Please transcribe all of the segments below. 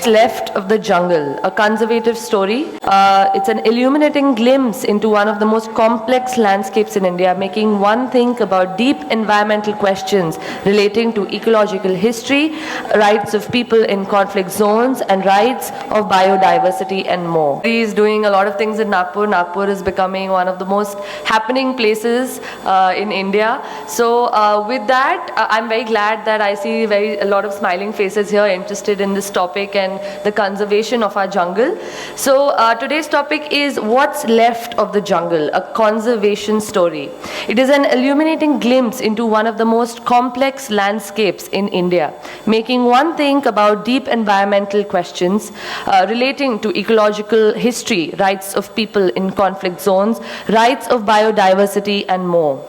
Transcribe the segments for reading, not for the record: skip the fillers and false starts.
Left of the Jungle, a conservative story. It's an illuminating glimpse into one of the most complex landscapes in India, making one think about deep environmental questions relating to ecological history, rights of people in conflict zones, and rights of biodiversity and more. He is doing a lot of things in Nagpur. Nagpur is becoming one of the most happening places in India. So with that, I'm very glad that I see a lot of smiling faces here interested in this topic and the conservation of our jungle. So today's topic is What's Left of the Jungle, a conservation story. It is an illuminating glimpse into one of the most complex landscapes in India, making one think about deep environmental questions relating to ecological history, rights of people in conflict zones, rights of biodiversity, and more.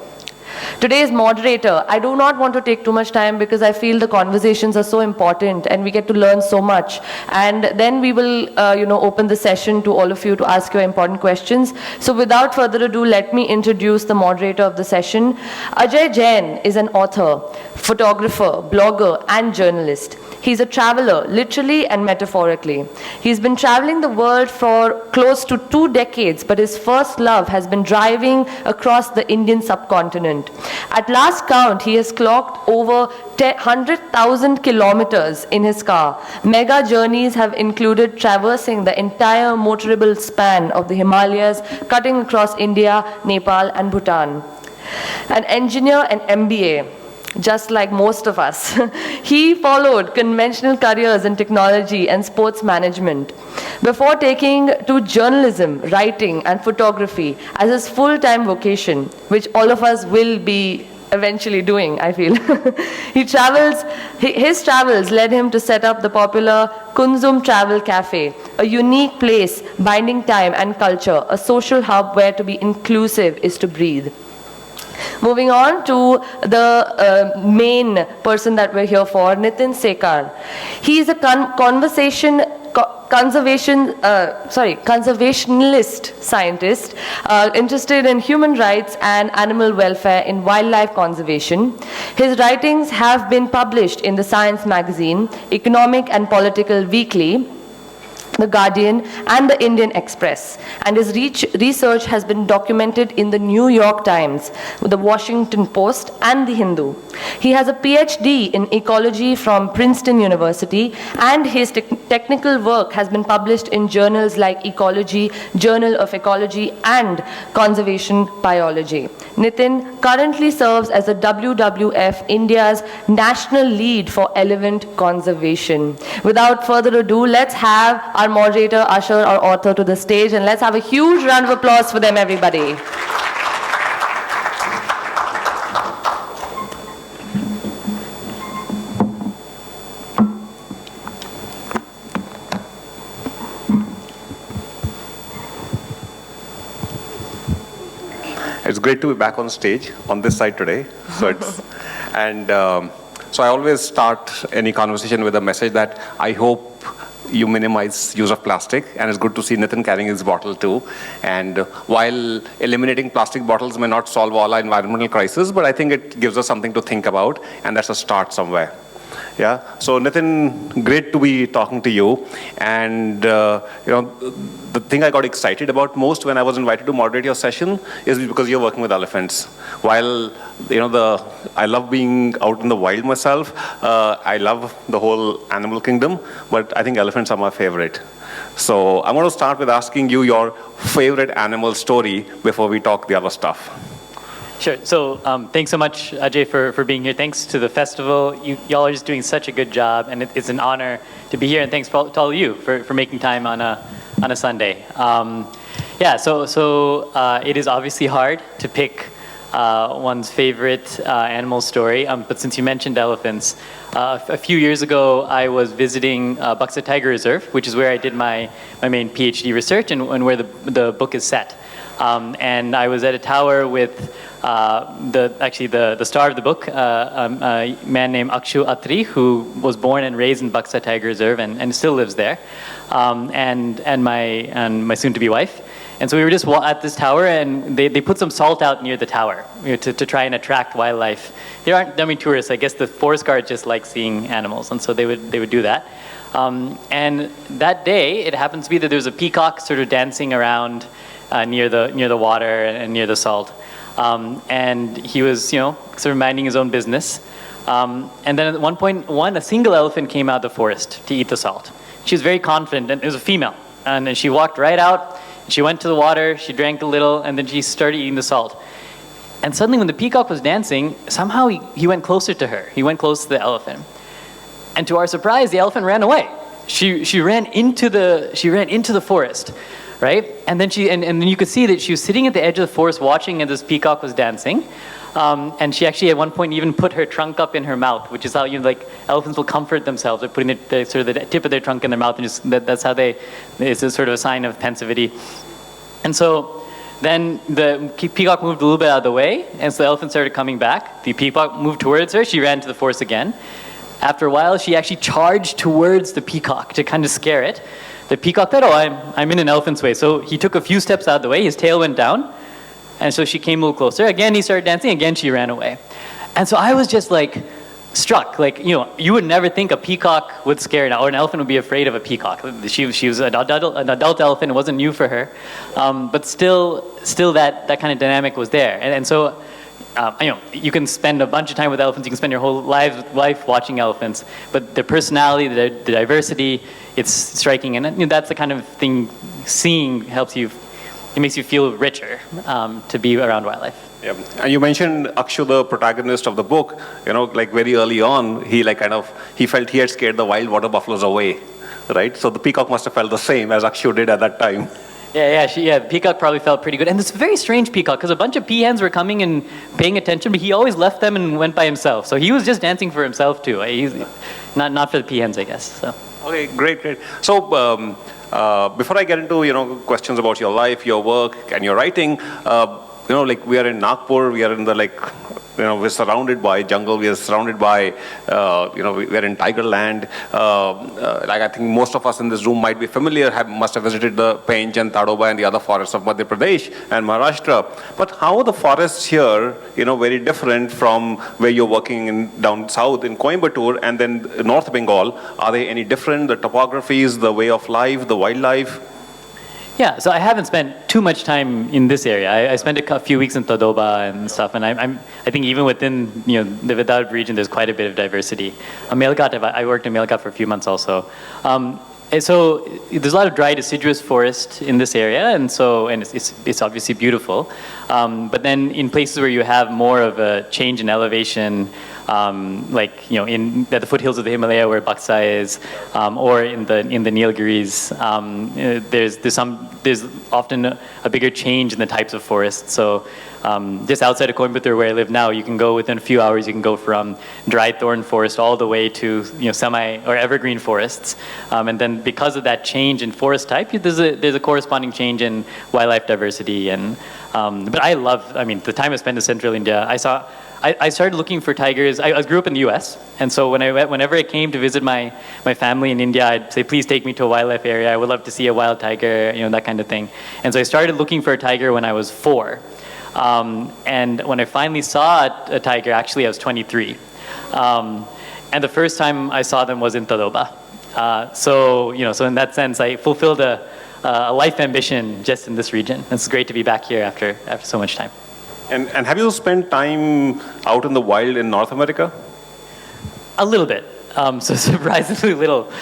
Today's moderator, I do not want to take too much time because I feel the conversations are so important and we get to learn so much. And then we will, open the session to all of you to ask your important questions. So without further ado, let me introduce the moderator of the session. Ajay Jain is an author, photographer, blogger, and journalist. He's a traveler, literally and metaphorically. He's been traveling the world for close to 2 decades, but his first love has been driving across the Indian subcontinent. At last count, he has clocked over 100,000 kilometers in his car. Mega journeys have included traversing the entire motorable span of the Himalayas, cutting across India, Nepal, and Bhutan. An engineer and MBA. Just like most of us. He followed conventional careers in technology and sports management before taking to journalism, writing, and photography as his full-time vocation, which all of us will be eventually doing, I feel. His travels led him to set up the popular Kunzum Travel Cafe, a unique place binding time and culture, a social hub where to be inclusive is to breathe. Moving on to the main person that we're here for, Nitin Sekar. He is a conservationalist scientist interested in human rights and animal welfare in wildlife conservation. His writings have been published in the Science magazine, Economic and Political Weekly, The Guardian, and the Indian Express, and his research has been documented in the New York Times, the Washington Post, and the Hindu. He has a PhD in ecology from Princeton University, and his technical work has been published in journals like Ecology, Journal of Ecology, and Conservation Biology. Nitin currently serves as a WWF India's national lead for elephant conservation. Without further ado, let's have our moderator usher our author to the stage, and let's have a huge round of applause for them, everybody. It's great to be back on stage on this side today. So I always start any conversation with a message that I hope you minimize use of plastic, and it's good to see Nitin carrying his bottle too. And while eliminating plastic bottles may not solve all our environmental crises, but I think it gives us something to think about, and that's a start somewhere. Yeah. So Nitin, great to be talking to you. And the thing I got excited about most when I was invited to moderate your session is because you're working with elephants. While I love being out in the wild myself, I love the whole animal kingdom, but I think elephants are my favorite. So I'm going to start with asking you your favorite animal story before we talk the other stuff. Sure. So thanks so much, Ajay, for being here. Thanks to the festival. Y'all are just doing such a good job, and it's an honor to be here. And thanks to all of you for making time on a Sunday. So it is obviously hard to pick one's favorite animal story. But since you mentioned elephants, a few years ago I was visiting Buxa Tiger Reserve, which is where I did my main PhD research and where the book is set. And I was at a tower with the star of the book, a man named Akshu Atri, who was born and raised in Buxa Tiger Reserve and still lives there, and my soon-to-be wife. And so we were just at this tower, and they put some salt out near the tower to try and attract wildlife. There aren't that many tourists. I guess the forest guard just like seeing animals, and so they would do that. And that day, it happens to be that there was a peacock sort of dancing around near the water and near the salt. And he was, sort of minding his own business. And then at one point, a single elephant came out of the forest to eat the salt. She was very confident, and it was a female. And then she walked right out, she went to the water, she drank a little, and then she started eating the salt. And suddenly when the peacock was dancing, somehow he went closer to her. He went close to the elephant. And to our surprise, the elephant ran away. She ran into the forest, right? And then and then you could see that she was sitting at the edge of the forest watching as this peacock was dancing. And she actually at one point even put her trunk up in her mouth, which is how elephants will comfort themselves by putting the tip of their trunk in their mouth, and that's how it's a sort of a sign of pensivity. And so then the peacock moved a little bit out of the way, and so the elephant started coming back. The peacock moved towards her. She ran to the forest again. After a while, she actually charged towards the peacock to kind of scare it. The peacock thought, I'm in an elephant's way. So he took a few steps out of the way. His tail went down. And so she came a little closer. Again, he started dancing. Again, she ran away. And so I was just struck. You would never think a peacock would scare or an elephant would be afraid of a peacock. She was an adult elephant. It wasn't new for her. But still that kind of dynamic was there. And so, you can spend a bunch of time with elephants. You can spend your whole life watching elephants. But their personality, the diversity, it's striking. And that's the kind of thing seeing helps you. It makes you feel richer to be around wildlife. Yeah. And you mentioned Akshu, the protagonist of the book. Very early on, he felt he had scared the wild water buffaloes away, right? So the peacock must have felt the same as Akshu did at that time. The peacock probably felt pretty good. And it's a very strange peacock because a bunch of peahens were coming and paying attention, but he always left them and went by himself. So he was just dancing for himself too. He's not for the peahens, I guess. So. Okay, great. So before I get into questions about your life, your work, and your writing, we are in Nagpur. We are in the we're surrounded by jungle. We are surrounded by we are in tiger land. I think most of us in this room might be familiar, must have visited the Pench and Tadoba and the other forests of Madhya Pradesh and Maharashtra. But how are the forests here, very different from where you're working down south in Coimbatore and then North Bengal? Are they any different? The topographies, the way of life, the wildlife? Yeah, so I haven't spent too much time in this area. I spent a few weeks in Tadoba and stuff, and I think even within the Vidarbha region, there's quite a bit of diversity. Melghat, I worked in Melghat for a few months also. And so there's a lot of dry deciduous forest in this area, and it's obviously beautiful. But then in places where you have more of a change in elevation, in the foothills of the Himalaya where Buxa is, or in the Nilgiris, there's often a bigger change in the types of forests. So just outside of Coimbatore where I live now, you can go within a few hours. You can go from dry thorn forest all the way to semi or evergreen forests, and then because of that change in forest type, there's a corresponding change in wildlife diversity. And but the time I spent in Central India, I started looking for tigers. I grew up in the U.S., and so whenever I came to visit my family in India, I'd say, please take me to a wildlife area. I would love to see a wild tiger, that kind of thing. And so I started looking for a tiger when I was 4. And when I finally saw a tiger, actually I was 23. And the first time I saw them was in Tadoba. So in that sense, I fulfilled a life ambition just in this region. It's great to be back here after so much time. And have you spent time out in the wild in North America? A little bit, so surprisingly little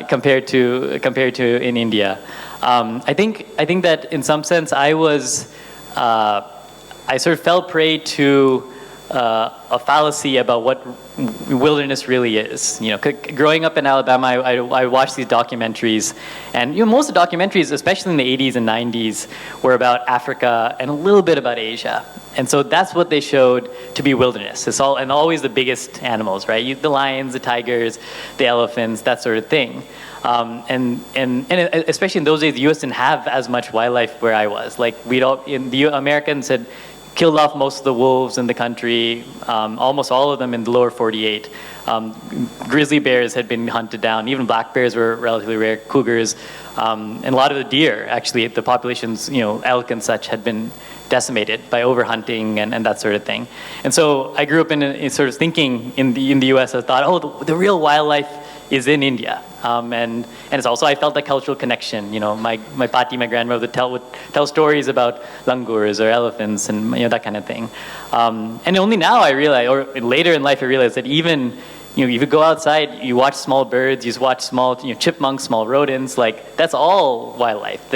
compared to in India. I think that in some sense I sort of fell prey to a fallacy about what wilderness really is. Growing up in Alabama, I watched these documentaries, and most of the documentaries, especially in the 80s and 90s, were about Africa and a little bit about Asia. And so that's what they showed to be wilderness. It's always the biggest animals, right? The lions, the tigers, the elephants, that sort of thing. And especially in those days, the U.S. didn't have as much wildlife where I was. The Americans had killed off most of the wolves in the country, almost all of them in the lower 48. Grizzly bears had been hunted down. Even black bears were relatively rare, cougars. And a lot of the deer, actually, the populations, elk and such, had been decimated by overhunting and that sort of thing. And so I grew up in sort of thinking in the U.S. I thought, the real wildlife is in India. And it's also, I felt that cultural connection. You know, my pati, my grandmother would tell stories about langurs or elephants and that kind of thing. And only now I realize, or later in life I realized that even, if you go outside, you watch small birds, you watch small chipmunks, small rodents, like that's all wildlife.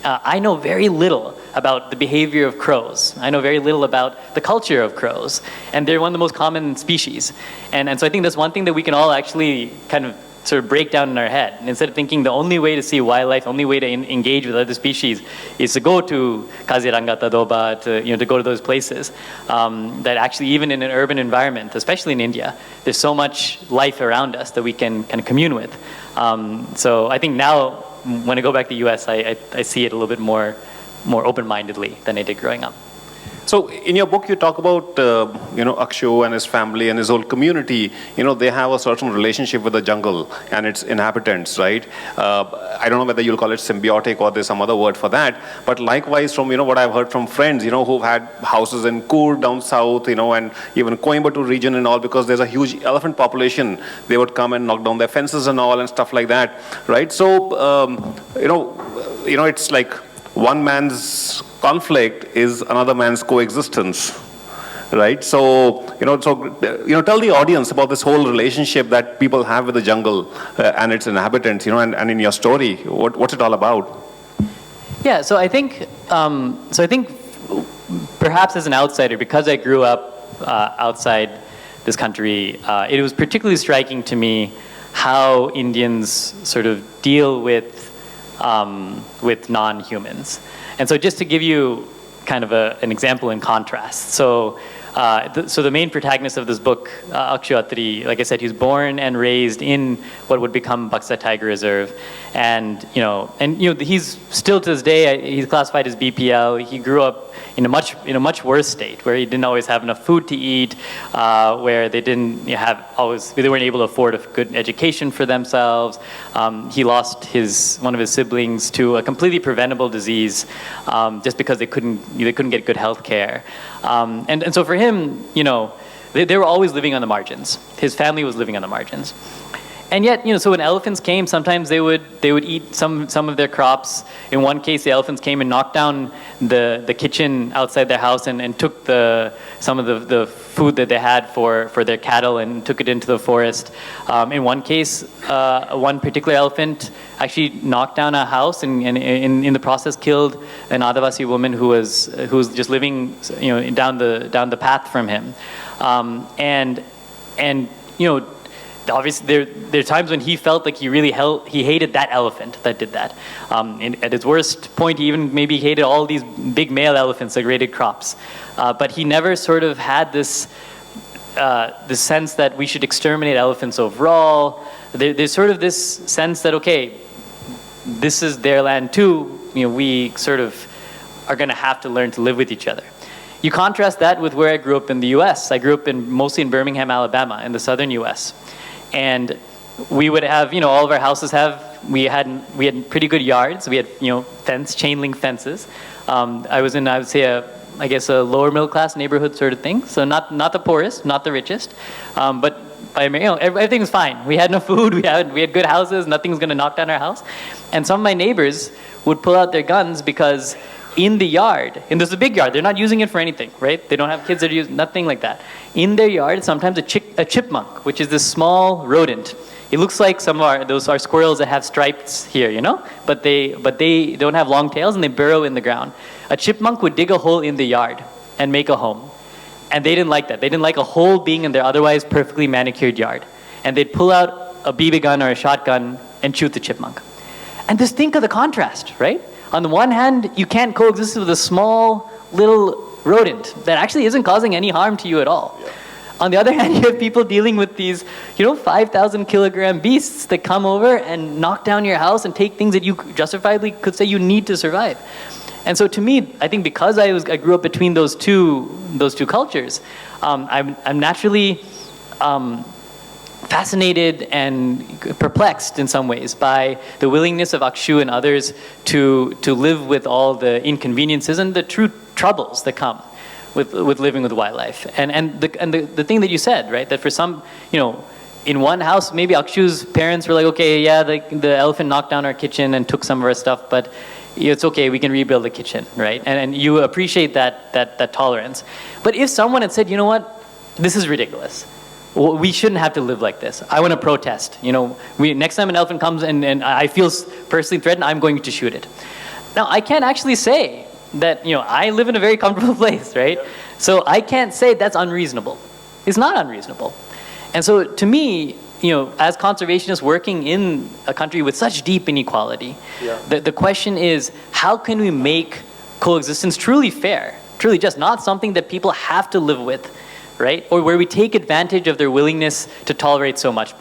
I know very little about the behavior of crows. I know very little about the culture of crows. And they're one of the most common species. And so I think that's one thing that we can all actually kind of sort of break down in our head. And instead of thinking the only way to see wildlife, only way to engage with other species is to go to Kaziranga, Tadoba, to go to those places. That actually, even in an urban environment, especially in India, there's so much life around us that we can kind of commune with. So I think now, when I go back to the US, I see it a little bit more open-mindedly than I did growing up. So in your book, you talk about, Akshu and his family and his whole community. They have a certain relationship with the jungle and its inhabitants, right? I don't know whether you'll call it symbiotic or there's some other word for that. But likewise, from, what I've heard from friends, who've had houses in Coorg down south, and even Coimbatore region and all, because there's a huge elephant population, they would come and knock down their fences and all and stuff like that, right? So, it's like one man's conflict is another man's coexistence, right? So, tell the audience about this whole relationship that people have with the jungle and its inhabitants, and in your story, what's it all about? Yeah, so I think perhaps as an outsider, because I grew up outside this country, it was particularly striking to me how Indians sort of deal with non-humans. And so just to give you kind of an example in contrast. So the main protagonist of this book, Akshu Attri, like I said, he's born and raised in what would become Buxa Tiger Reserve. And he's still to this day, he's classified as BPL. He grew up in a much worse state where he didn't always have enough food to eat, where they weren't able to afford a good education for themselves. He lost one of his siblings to a completely preventable disease, just because they couldn't get good health care. And so for him, they were always living on the margins. His family was living on the margins. And yet, so when elephants came, sometimes they would eat some of their crops. In one case, the elephants came and knocked down the kitchen outside their house and took some of the food that they had for their cattle and took it into the forest. In one case, one particular elephant actually knocked down a house and in the process killed an Adivasi woman who was just living down the path from him. Obviously, there are times when he felt like he hated that elephant that did that. At his worst point, he even maybe hated all these big male elephants that raided crops. But he never sort of had this sense that we should exterminate elephants overall. There's sort of this sense that, okay, this is their land too. We sort of are going to have to learn to live with each other. You contrast that with where I grew up in the U.S. I grew up mostly in Birmingham, Alabama, in the southern U.S. And we would have, all of our houses we had pretty good yards. We had, chain link fences. I would say a lower middle class neighborhood sort of thing. So not the poorest, not the richest, but everything was fine. We had enough food. We had good houses. Nothing's going to knock down our house. And some of my neighbors would pull out their guns because in the yard, and there's a big yard, they're not using it for anything, right? They don't have kids that use nothing like that. In their yard, sometimes a chipmunk, which is this small rodent. It looks like some of those are squirrels that have stripes here, but they don't have long tails and they burrow in the ground. A chipmunk would dig a hole in the yard and make a home. And they didn't like that. They didn't like a hole being in their otherwise perfectly manicured yard. And they'd pull out a BB gun or a shotgun and shoot the chipmunk. And just think of the contrast, right? On the one hand, you can't coexist with a small little rodent that actually isn't causing any harm to you at all. Yeah. On the other hand, you have people dealing with these, 5,000 kilogram beasts that come over and knock down your house and take things that you justifiably could say you need to survive. And so to me, I think because I grew up between those two cultures, I'm naturally fascinated and perplexed in some ways by the willingness of Akshu and others to live with all the inconveniences and the true troubles that come with living with wildlife. And the thing that you said, right, that for some, in one house, maybe Akshu's parents were like, okay, yeah, the elephant knocked down our kitchen and took some of our stuff, but it's okay, we can rebuild the kitchen, right? And you appreciate that tolerance. But if someone had said, you know what, this is ridiculous. We shouldn't have to live like this. I want to protest. Next time an elephant comes and I feel personally threatened, I'm going to shoot it. Now, I can't actually say that, I live in a very comfortable place, right? Yeah. So I can't say that's unreasonable. It's not unreasonable. And so to me, as conservationists working in a country with such deep inequality, yeah. the question is, how can we make coexistence truly fair, truly just, not something that people have to live with, right? Or where we take advantage of their willingness to tolerate so much.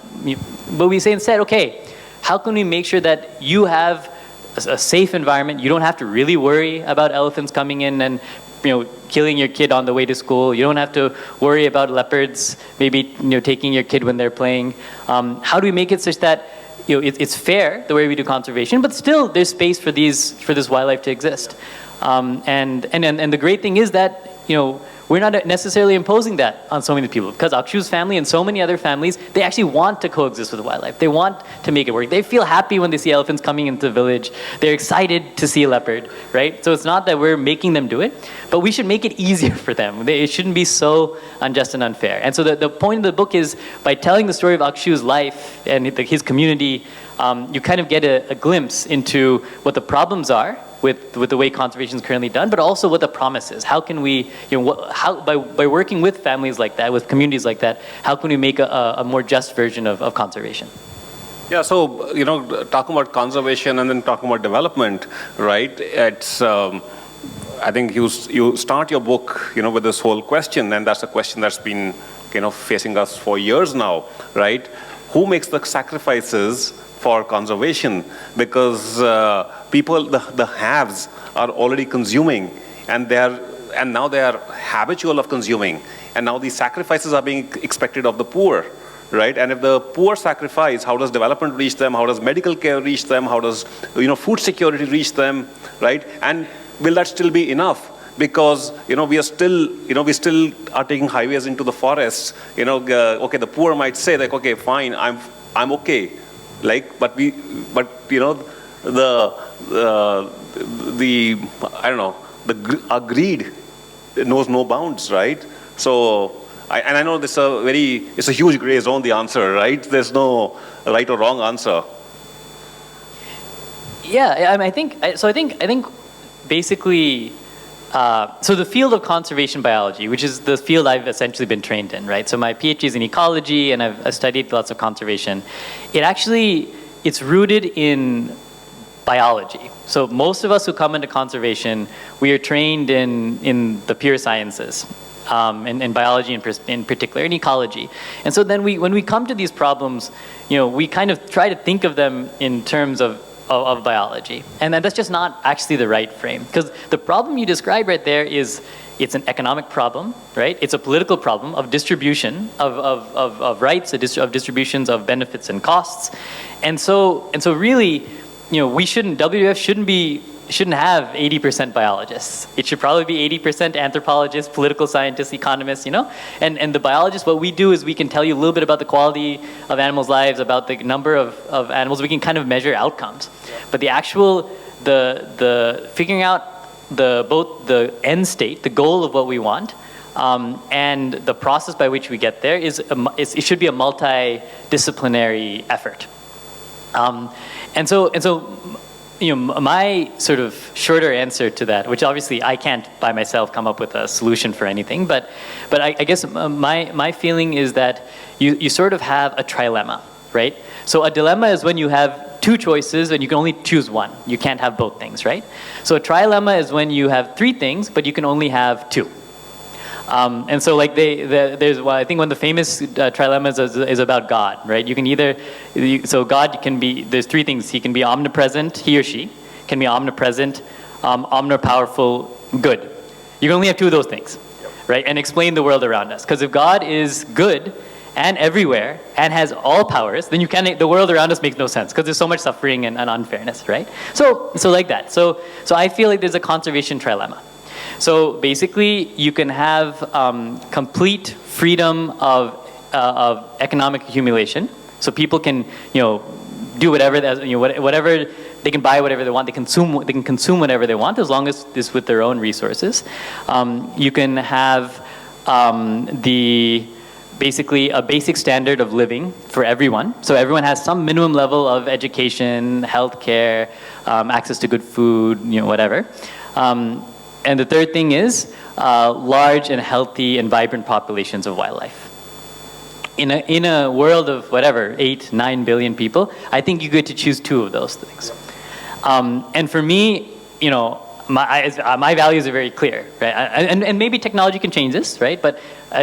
But we say instead, okay, how can we make sure that you have a safe environment? You don't have to really worry about elephants coming in and killing your kid on the way to school. You don't have to worry about leopards maybe taking your kid when they're playing. How do we make it such that it's fair the way we do conservation, but still there's space for this wildlife to exist? And the great thing is that we're not necessarily imposing that on so many people, because Akshu's family and so many other families, they actually want to coexist with wildlife. They want to make it work. They feel happy when they see elephants coming into the village. They're excited to see a leopard, right? So it's not that we're making them do it, but we should make it easier for them. It shouldn't be so unjust and unfair. And so the point of the book is, by telling the story of Akshu's life and his community, you kind of get a glimpse into what the problems are with the way conservation is currently done, but also what the promise is. How can we, by working with families like that, with communities like that, how can we make a more just version of conservation? Yeah, so, talking about conservation and then talking about development, right? It's, I think you start your book, with this whole question, and that's a question that's been, facing us for years now, right? Who makes the sacrifices for conservation? Because people, the haves, are already consuming, and now they are habitual of consuming, and now these sacrifices are being expected of the poor, right? And if the poor sacrifice, how does development reach them? How does medical care reach them? How does food security reach them, right? And will that still be enough? Because we still are taking highways into the forests. Okay, the poor might say like, okay, fine, I'm okay. Like, but our greed knows no bounds, right? So, I know it's a huge gray zone, the answer, right? There's no right or wrong answer. Yeah, I think basically, so the field of conservation biology, which is the field I've essentially been trained in, right? So my PhD is in ecology, and I've studied lots of conservation. It's rooted in biology. So most of us who come into conservation, we are trained in the pure sciences, in biology in particular, in ecology. And so then when we come to these problems, we kind of try to think of them in terms of biology. And that's just not actually the right frame. Because the problem you describe right there it's an economic problem, right? It's a political problem of distribution of rights, of distributions of benefits and costs. And so really, WWF shouldn't have 80% biologists. It should probably be 80% anthropologists, political scientists, economists, And the biologists, what we do is we can tell you a little bit about the quality of animals' lives, about the number of animals. We can kind of measure outcomes. Yeah. But the actual, the figuring out both the end state, the goal of what we want, and the process by which we get there it should be a multidisciplinary effort. And so my sort of shorter answer to that, which obviously I can't by myself come up with a solution for anything, but I guess my feeling is that you sort of have a trilemma, right? So a dilemma is when you have two choices and you can only choose one. You can't have both things, right? So a trilemma is when you have three things, but you can only have two. And so like there's, well, I think one of the famous trilemmas is about God, right? You can so God can be, there's three things. He can be omnipresent, he or she can be omnipresent, omnipowerful, good. You can only have two of those things, right? And explain the world around us. Because if God is good and everywhere and has all powers, then the world around us makes no sense because there's so much suffering and unfairness, right? So like that. So I feel like there's a conservation trilemma. So basically, you can have complete freedom of of economic accumulation, so people can, do whatever, whatever they can buy, whatever they want. They can consume whatever they want, as long as it's with their own resources. You can have basically a basic standard of living for everyone. So everyone has some minimum level of education, healthcare, access to good food, whatever. And the third thing is large and healthy and vibrant populations of wildlife. In a world of whatever, 8, 9 billion people, I think you get to choose 2 of those things. And for me, my values are very clear, right? And maybe technology can change this, right? But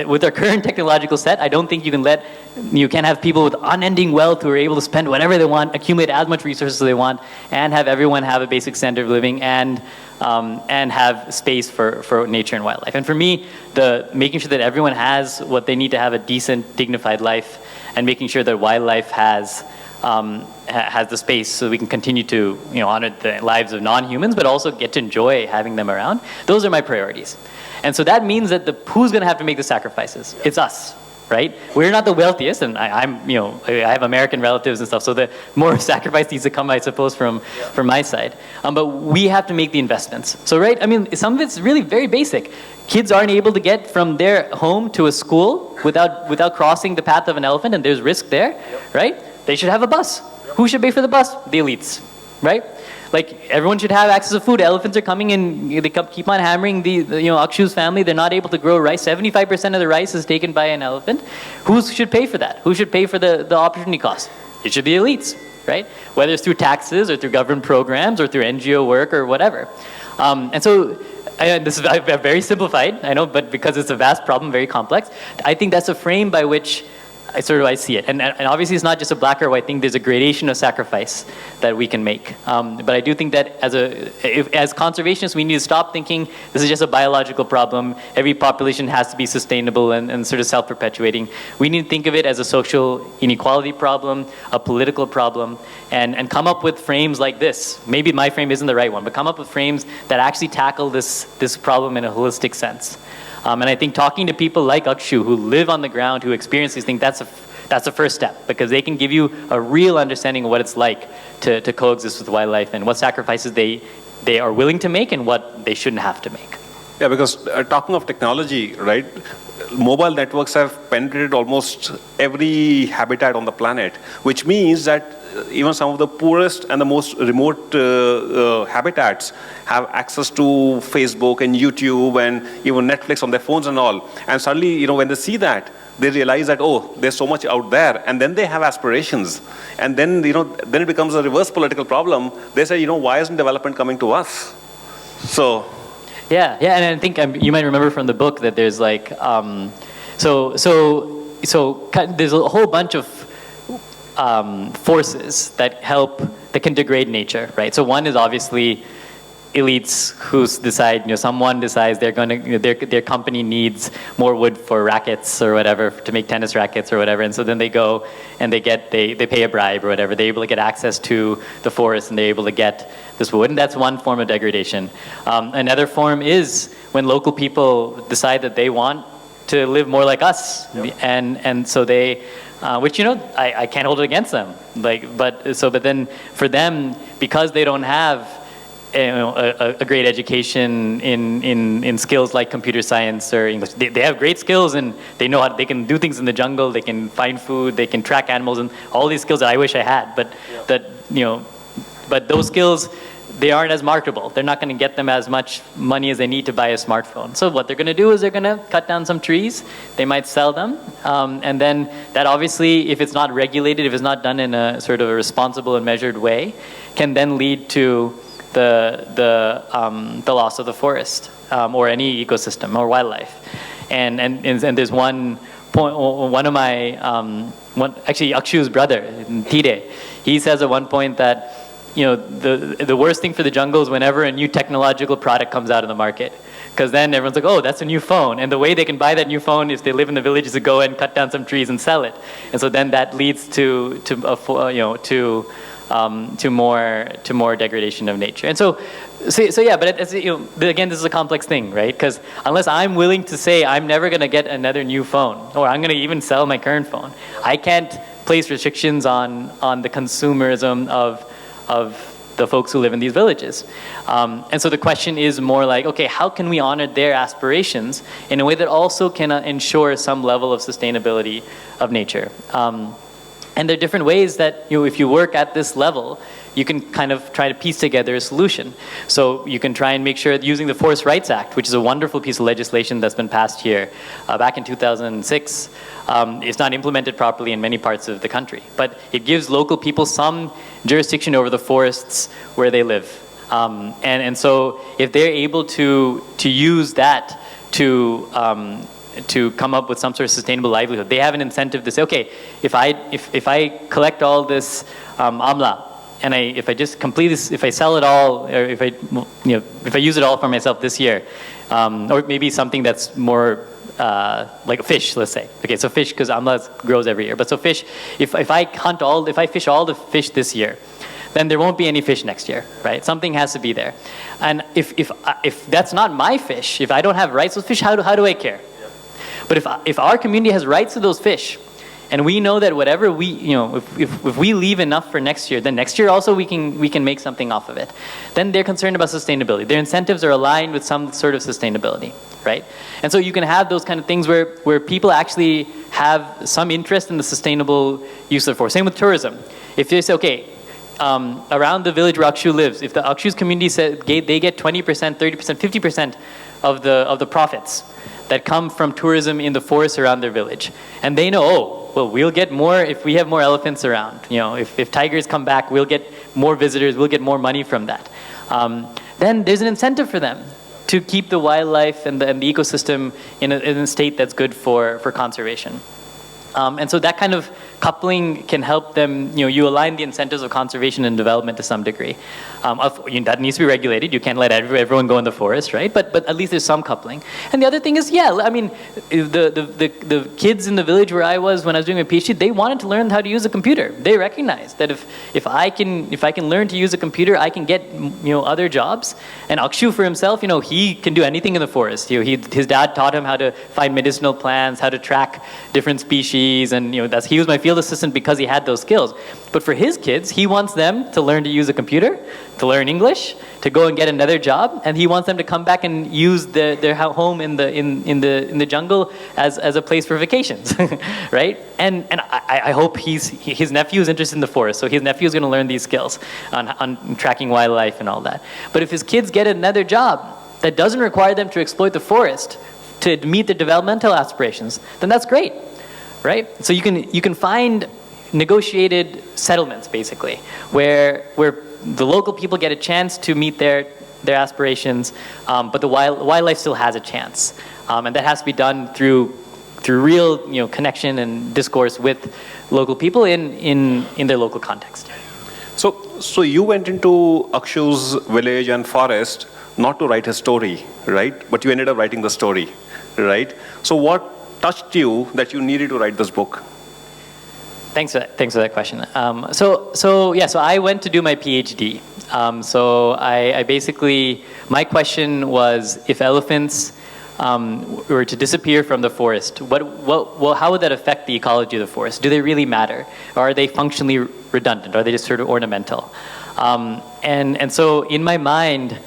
with our current technological set, I don't think you can't have people with unending wealth who are able to spend whatever they want, accumulate as much resources as they want, and have everyone have a basic standard of living and have space for nature and wildlife. And for me, making sure that everyone has what they need to have a decent, dignified life, and making sure that wildlife has the space so we can continue to honor the lives of non-humans, but also get to enjoy having them around. Those are my priorities. And so that means that who's going to have to make the sacrifices? It's us, right? We're not the wealthiest, and I have American relatives and stuff, so the more sacrifice needs to come, I suppose, from my side. But we have to make the investments. So, right, some of it's really very basic. Kids aren't able to get from their home to a school without crossing the path of an elephant, and there's risk there, right? They should have a bus. Who should pay for the bus? The elites, right? Like, everyone should have access to food. Elephants are coming in, they keep on hammering the Akshu's family. They're not able to grow rice. 75% of the rice is taken by an elephant. Who should pay for that? Who should pay for the opportunity cost? It should be elites, right? Whether it's through taxes or through government programs or through NGO work or whatever. And so, this is very simplified, I know, but because it's a vast problem, very complex, I think that's a frame by which I see it. And obviously it's not just a black or white thing, there's a gradation of sacrifice that we can make. But I do think that as conservationists, we need to stop thinking this is just a biological problem, every population has to be sustainable and sort of self-perpetuating. We need to think of it as a social inequality problem, a political problem, and come up with frames like this. Maybe my frame isn't the right one, but come up with frames that actually tackle this problem in a holistic sense. And I think talking to people like Akshu who live on the ground, who experience these things, that's a first step, because they can give you a real understanding of what it's like to coexist with wildlife and what sacrifices they are willing to make and what they shouldn't have to make. Yeah, because talking of technology, right, mobile networks have penetrated almost every habitat on the planet, which means that even some of the poorest and the most remote habitats have access to Facebook and YouTube and even Netflix on their phones and all. And suddenly, when they see that, they realize that, oh, there's so much out there, and then they have aspirations. And then, then it becomes a reverse political problem. They say, why isn't development coming to us? So. Yeah, and I think you might remember from the book that there's like, so there's a whole bunch of forces that can degrade nature, right? So one is obviously elites who decide, someone decides their company needs more wood for rackets or whatever, to make tennis rackets or whatever, and so then they go and they pay a bribe or whatever. They're able to get access to the forest and they're able to get this wood, and that's one form of degradation. Another form is when local people decide that they want to live more like us, and so they, which I can't hold it against them. But then for them, because they don't have a great education in skills like computer science or English, they have great skills and they know they can do things in the jungle, they can find food, they can track animals, and all these skills that I wish I had. But those skills, they aren't as marketable. They're not going to get them as much money as they need to buy a smartphone. So what they're going to do is they're going to cut down some trees. They might sell them. And then that obviously, if it's not regulated, if it's not done in a sort of a responsible and measured way, can then lead to the loss of the forest or any ecosystem or wildlife. And there's one point, one of my, actually Akshu's brother, Tide, he says at one point that the worst thing for the jungle is whenever a new technological product comes out in the market. Because then everyone's like, oh, that's a new phone. And the way they can buy that new phone if they live in the village is to go and cut down some trees and sell it. And so then that leads to to more degradation of nature. And so yeah, but again, this is a complex thing, right? Because unless I'm willing to say I'm never going to get another new phone, or I'm going to even sell my current phone, I can't place restrictions on the consumerism of the folks who live in these villages. And so the question is more like, okay, how can we honor their aspirations in a way that also can ensure some level of sustainability of nature? And there are different ways that, if you work at this level, you can kind of try to piece together a solution. So you can try and make sure that using the Forest Rights Act, which is a wonderful piece of legislation that's been passed here back in 2006, it's not implemented properly in many parts of the country. But it gives local people some jurisdiction over the forests where they live. And so if they're able to use that to come up with some sort of sustainable livelihood, they have an incentive to say, okay, if I collect all this amla, and if I just complete this, if I sell it all, or if I use it all for myself this year, or maybe something that's more like a fish, let's say. Okay, so fish, because amla grows every year. But so fish, if I fish all the fish this year, then there won't be any fish next year, right? Something has to be there. And if that's not my fish, if I don't have rights to those fish, how do I care? But if our community has rights to those fish, and we know that whatever if we leave enough for next year, then next year also we can make something off of it. Then they're concerned about sustainability. Their incentives are aligned with some sort of sustainability, right? And so you can have those kind of things where people actually have some interest in the sustainable use of forest. Same with tourism. If they say, okay, around the village where Akshu lives, if the Akshu's community said they get 20%, 30%, 50% of the profits that come from tourism in the forests around their village, and they know, oh, well, we'll get more if we have more elephants around. If tigers come back, we'll get more visitors, we'll get more money from that. Then there's an incentive for them to keep the wildlife and the ecosystem in a state that's good for conservation. And so that kind of coupling can help them, you align the incentives of conservation and development to some degree. That needs to be regulated. You can't let everyone go in the forest, right? But at least there's some coupling. And the other thing is, the kids in the village where I was when I was doing my PhD, they wanted to learn how to use a computer. They recognized that if I can learn to use a computer, I can get other jobs. And Akshu for himself, he can do anything in the forest. His dad taught him how to find medicinal plants, how to track different species, and he was my field assistant because he had those skills. But for his kids, he wants them to learn to use a computer, to learn English, to go and get another job, and he wants them to come back and use their home in the jungle as a place for vacations, right? And I hope his nephew is interested in the forest, so his nephew is going to learn these skills on tracking wildlife and all that. But if his kids get another job that doesn't require them to exploit the forest to meet their developmental aspirations, then that's great. Right? So you can find negotiated settlements, basically, where the local people get a chance to meet their aspirations, but the wildlife still has a chance, and that has to be done through real connection and discourse with local people in their local context. So you went into Akshu's village and forest not to write his story, right? But you ended up writing the story, right? So what touched you that you needed to write this book? Thanks for that question. So I went to do my PhD. So I basically, my question was, if elephants were to disappear from the forest, how would that affect the ecology of the forest? Do they really matter? Or are they functionally redundant? Are they just sort of ornamental? And so in my mind,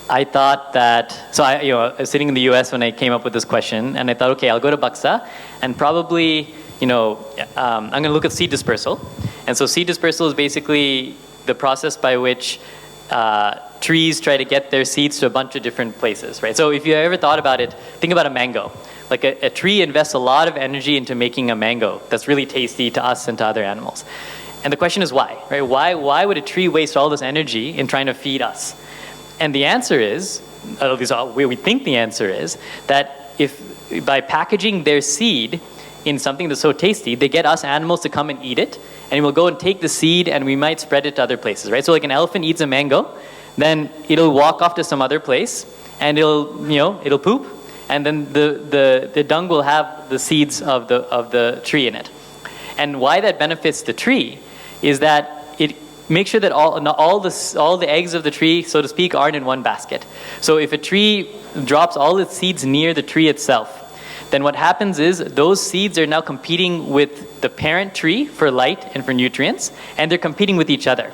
I thought that, I was sitting in the US when I came up with this question, and I thought, okay, I'll go to Buxa, and probably, I'm going to look at seed dispersal. And so seed dispersal is basically the process by which trees try to get their seeds to a bunch of different places, right? So if you ever thought about it, think about a mango. Like a tree invests a lot of energy into making a mango that's really tasty to us and to other animals. And the question is why, right? Why would a tree waste all this energy in trying to feed us? And the answer is, at least we think the answer is, that if by packaging their seed in something that's so tasty, they get us animals to come and eat it, and we'll go and take the seed and we might spread it to other places, right? So like an elephant eats a mango, then it'll walk off to some other place, and it'll poop, and then the dung will have the seeds of the tree in it. And why that benefits the tree is that make sure that all the eggs of the tree, so to speak, aren't in one basket. So if a tree drops all its seeds near the tree itself, then what happens is those seeds are now competing with the parent tree for light and for nutrients, and they're competing with each other.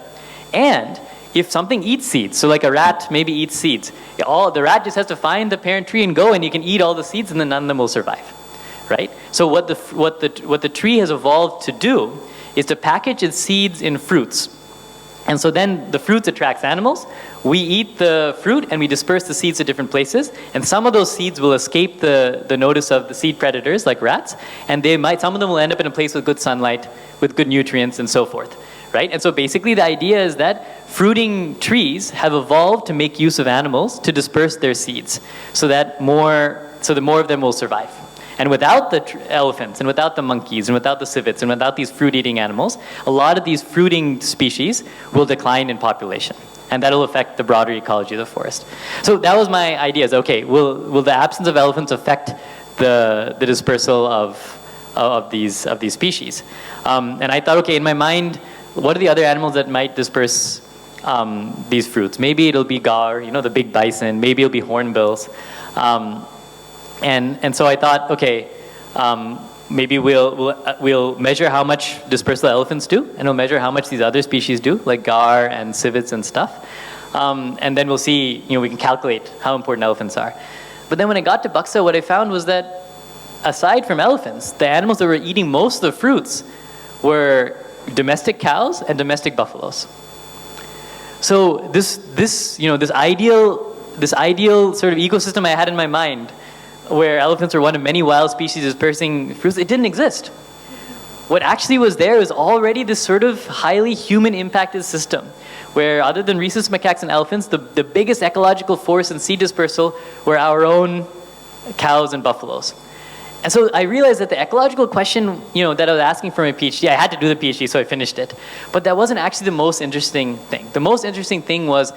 And if something eats seeds, so like a rat maybe eats seeds, the rat just has to find the parent tree and go, and you can eat all the seeds, and then none of them will survive, right? So what the tree has evolved to do is to package its seeds in fruits. And so then the fruits attracts animals. We eat the fruit and we disperse the seeds to different places. And some of those seeds will escape the notice of the seed predators like rats. And some of them will end up in a place with good sunlight, with good nutrients and so forth, right? And so basically the idea is that fruiting trees have evolved to make use of animals to disperse their seeds so that more of them will survive. And without the elephants, and without the monkeys, and without the civets, and without these fruit-eating animals, a lot of these fruiting species will decline in population. And that'll affect the broader ecology of the forest. So that was my idea, is okay, will the absence of elephants affect the dispersal of these species? And I thought, okay, in my mind, what are the other animals that might disperse these fruits? Maybe it'll be gaur, the big bison, maybe it'll be hornbills. And so I thought, okay, maybe we'll measure how much dispersal elephants do, and we'll measure how much these other species do, like gaur and civets and stuff. And then we'll see, we can calculate how important elephants are. But then when I got to Buxa, what I found was that aside from elephants, the animals that were eating most of the fruits were domestic cows and domestic buffaloes. So this ideal sort of ecosystem I had in my mind, where elephants are one of many wild species dispersing fruits, it didn't exist. What actually was there was already this sort of highly human-impacted system, where other than rhesus macaques and elephants, the biggest ecological force in seed dispersal were our own cows and buffaloes. And so I realized that the ecological question, that I was asking for my PhD, I had to do the PhD, so I finished it. But that wasn't actually the most interesting thing. The most interesting thing was,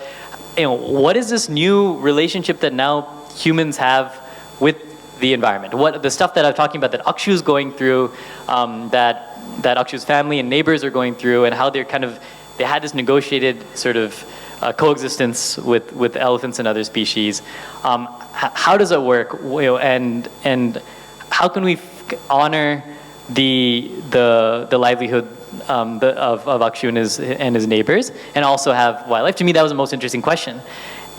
what is this new relationship that now humans have with the environment? What the stuff that I'm talking about that Akshu is going through, that Akshu's family and neighbors are going through, and how they had this negotiated sort of coexistence with elephants and other species. How does it work? And how can we honor the livelihood of Akshu and his neighbors, and also have wildlife? To me, that was the most interesting question.